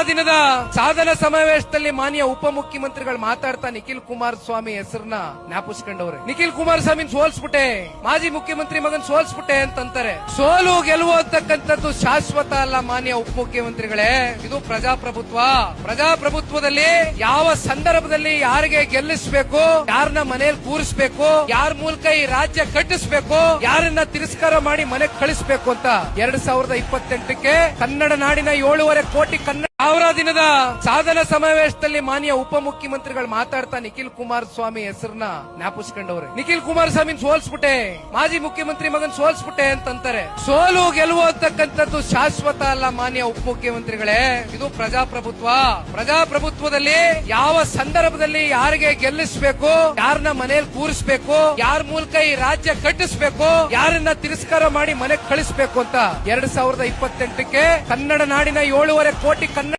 ದಿನದ ಸಾಧನಾ ಸಮಾವೇಶದಲ್ಲಿ ಮಾನ್ಯ ಉಪಮುಖ್ಯಮಂತ್ರಿಗಳು ಮಾತಾಡ್ತಾ ನಿಖಿಲ್ ಕುಮಾರಸ್ವಾಮಿ ಹೆಸರನ್ನ ಜ್ಞಾಪಿಸ್ಕೊಂಡವ್ರೆ. ನಿಖಿಲ್ ಕುಮಾರಸ್ವಾಮಿ ಸೋಲ್ಸ್ಬಿಟ್ಟೆ, ಮಾಜಿ ಮುಖ್ಯಮಂತ್ರಿ ಮಗನ್ ಸೋಲ್ಸ್ಬಿಟ್ಟೆ ಅಂತಾರೆ. ಸೋಲು ಗೆಲುವು ಅಂತಕ್ಕಂಥದ್ದು ಶಾಶ್ವತ ಅಲ್ಲ ಮಾನ್ಯ ಉಪಮುಖ್ಯಮಂತ್ರಿಗಳೇ, ಇದು ಪ್ರಜಾಪ್ರಭುತ್ವ. ಪ್ರಜಾಪ್ರಭುತ್ವದಲ್ಲಿ ಯಾವ ಸಂದರ್ಭದಲ್ಲಿ ಯಾರಿಗೆ ಗೆಲ್ಲಿಸಬೇಕು, ಯಾರನ್ನ ಮನೆಯಲ್ಲಿ ಕೂರಿಸಬೇಕು, ಯಾರ ಮೂಲಕ ಈ ರಾಜ್ಯ ಕಟ್ಟಿಸಬೇಕು, ಯಾರನ್ನ ತಿರಸ್ಕಾರ ಮಾಡಿ ಮನೆಗೆ ಕಳಿಸಬೇಕು ಅಂತ 2028ಕ್ಕೆ ಕನ್ನಡ ನಾಡಿನ 7.5 ಕೋಟಿ ಕನ್ನಡ ದಿನದ ಸಾಧನಾ ಸಮಾವೇಶದಲ್ಲಿ ಮಾನ್ಯ ಉಪಮುಖ್ಯಮಂತ್ರಿಗಳು ಮಾತಾಡ್ತಾ ನಿಖಿಲ್ ಕುಮಾರಸ್ವಾಮಿ ಹೆಸರನ್ನ ಜ್ಞಾಪಿಸ್ಕೊಂಡವ್ರೆ. ನಿಖಿಲ್ ಕುಮಾರಸ್ವಾಮಿ ಸೋಲ್ಸ್ಬಿಟ್ಟೆ, ಮಾಜಿ ಮುಖ್ಯಮಂತ್ರಿ ಮಗನ್ ಸೋಲ್ಸ್ಬಿಟ್ಟೆ ಅಂತಾರೆ. ಸೋಲು ಗೆಲುವು ಅಂತಕ್ಕಂಥದ್ದು ಶಾಶ್ವತ ಅಲ್ಲ ಮಾನ್ಯ ಉಪಮುಖ್ಯಮಂತ್ರಿಗಳೇ, ಇದು ಪ್ರಜಾಪ್ರಭುತ್ವ. ಪ್ರಜಾಪ್ರಭುತ್ವದಲ್ಲಿ ಯಾವ ಸಂದರ್ಭದಲ್ಲಿ ಯಾರಿಗೆ ಗೆಲ್ಲಿಸಬೇಕು, ಯಾರನ್ನ ಮನೆಯಲ್ಲಿ ಕೂರಿಸಬೇಕು, ಯಾರ ಮೂಲಕ ಈ ರಾಜ್ಯ ಕಟ್ಟಿಸಬೇಕು, ಯಾರನ್ನ ತಿರಸ್ಕಾರ ಮಾಡಿ ಮನೆಗೆ ಕಳಿಸಬೇಕು ಅಂತ 2028ಕ್ಕೆ ಕನ್ನಡ ನಾಡಿನ 7.5 ಕೋಟಿ ಕನ್ನಡ